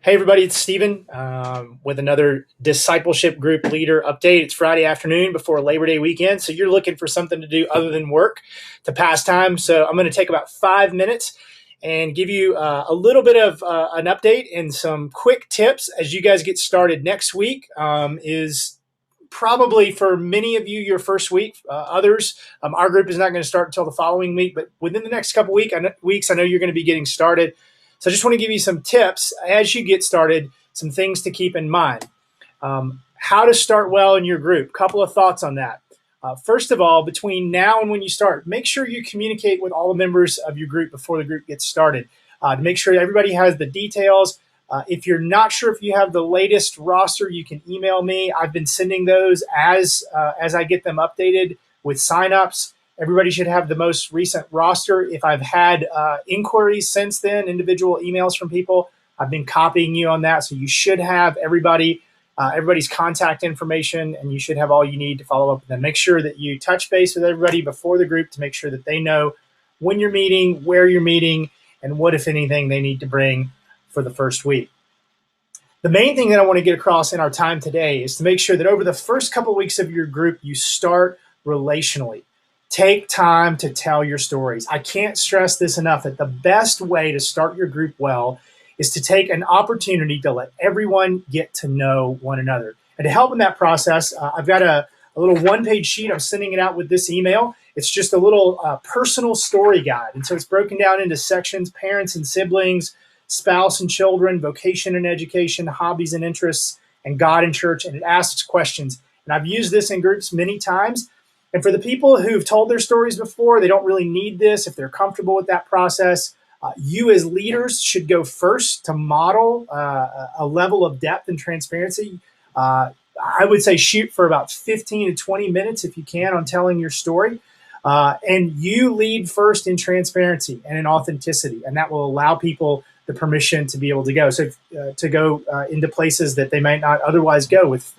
Hey, everybody, it's Stephen with another Discipleship Group Leader Update. It's Friday afternoon before Labor Day weekend, so you're looking for something to do other than work to pass time. So I'm going to take about 5 minutes and give you a little bit of an update and some quick tips as you guys get started. Next week is probably for many of you your first week. Others, our group is not going to start until the following week, but within the next couple weeks, I know you're going to be getting started. So I just want to give you some tips as you get started, some things to keep in mind. How to start well in your group. Couple of thoughts on that. First of all, between now and when you start, make sure you communicate with all the members of your group before the group gets started to make sure everybody has the details. If you're not sure if you have the latest roster, you can email me. I've been sending those as I get them updated with signups. Everybody should have the most recent roster. If I've had inquiries since then, individual emails from people, I've been copying you on that. So you should have everybody's contact information, and you should have all you need to follow up with them. Make sure that you touch base with everybody before the group to make sure that they know when you're meeting, where you're meeting, and what, if anything, they need to bring for the first week. The main thing that I want to get across in our time today is to make sure that over the first couple of weeks of your group, you start relationally. Take time to tell your stories. I can't stress this enough that the best way to start your group well is to take an opportunity to let everyone get to know one another. And to help in that process, I've got a little one-page sheet. I'm sending it out with this email. It's just a little personal story guide. And so it's broken down into sections: parents and siblings, spouse and children, vocation and education, hobbies and interests, and God and church. And it asks questions. And I've used this in groups many times. And for the people who've told their stories before, they don't really need this if they're comfortable with that process. You as leaders should go first to model a level of depth and transparency. I would say shoot for about 15 to 20 minutes if you can on telling your story. And you lead first in transparency and in authenticity, and that will allow people the permission to be able to go. So to go into places that they might not otherwise go with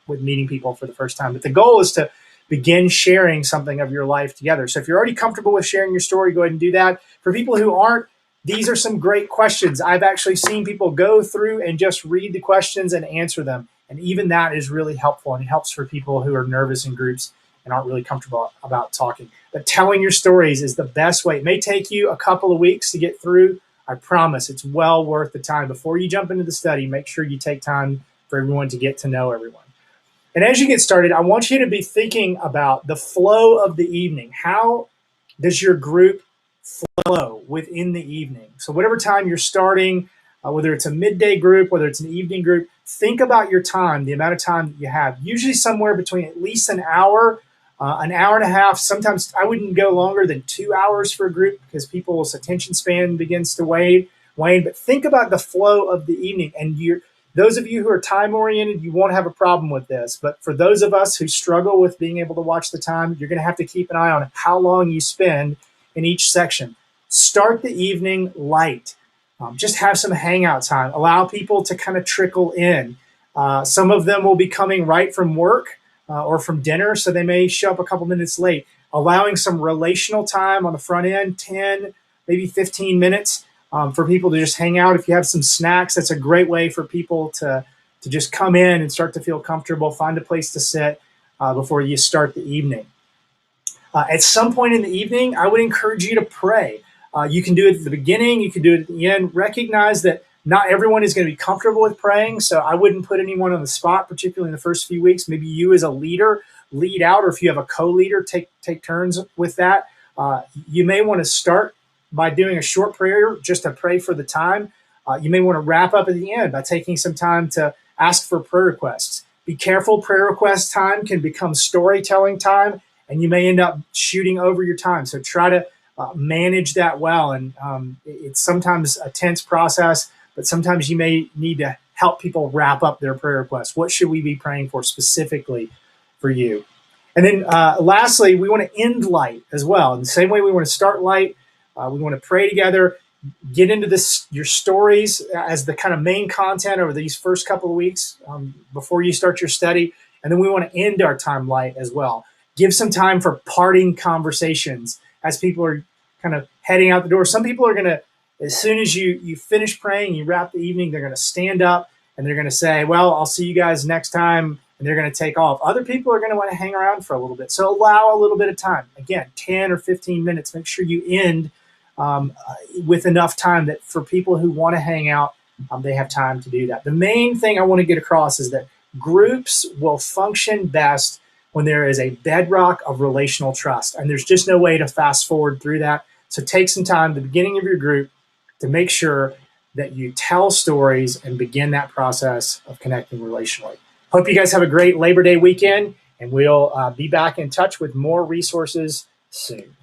meeting people for the first time. But the goal is to begin sharing something of your life together. So if you're already comfortable with sharing your story, go ahead and do that. For people who aren't, these are some great questions. I've actually seen people go through and just read the questions and answer them. And even that is really helpful, and it helps for people who are nervous in groups and aren't really comfortable about talking. But telling your stories is the best way. It may take you a couple of weeks to get through. I promise it's well worth the time. Before you jump into the study, make sure you take time for everyone to get to know everyone. And as you get started, I want you to be thinking about the flow of the evening. How does your group flow within the evening? So whatever time you're starting, whether it's a midday group, whether it's an evening group, think about your time, the amount of time that you have. Usually somewhere between at least an hour and a half. Sometimes I wouldn't go longer than 2 hours for a group because people's attention span begins to wane. But think about the flow of the evening. And those of you who are time-oriented, you won't have a problem with this. But for those of us who struggle with being able to watch the time, you're going to have to keep an eye on how long you spend in each section. Start the evening light. Just have some hangout time. Allow people to kind of trickle in. Some of them will be coming right from work or from dinner, so they may show up a couple minutes late. Allowing some relational time on the front end, 10, maybe 15 minutes. For people to just hang out. If you have some snacks, that's a great way for people to just come in and start to feel comfortable, find a place to sit before you start the evening. At some point in the evening, I would encourage you to pray. You can do it at the beginning, you can do it at the end. Recognize that not everyone is going to be comfortable with praying, so I wouldn't put anyone on the spot, particularly in the first few weeks. Maybe you as a leader lead out, or if you have a co-leader, take turns with that. You may want to start by doing a short prayer just to pray for the time. You may want to wrap up at the end by taking some time to ask for prayer requests. Be careful, prayer request time can become storytelling time, and you may end up shooting over your time. So try to manage that well. And it's sometimes a tense process, but sometimes you may need to help people wrap up their prayer requests. What should we be praying for specifically for you? And then lastly, we want to end light as well. In the same way we want to start light, we want to pray together, get into your stories as the kind of main content over these first couple of weeks before you start your study. And then we want to end our time light as well. Give some time for parting conversations as people are kind of heading out the door. Some people are going to As soon as you finish praying, you wrap the evening, they're going to stand up and they're going to say, well, I'll see you guys next time, and they're going to take off. Other people are going to want to hang around for a little bit. So allow a little bit of time. Again, 10 or 15 minutes. Make sure you end with enough time that for people who want to hang out, they have time to do that. The main thing I want to get across is that groups will function best when there is a bedrock of relational trust. And there's just no way to fast forward through that. So take some time at the beginning of your group to make sure that you tell stories and begin that process of connecting relationally. Hope you guys have a great Labor Day weekend, and we'll be back in touch with more resources soon.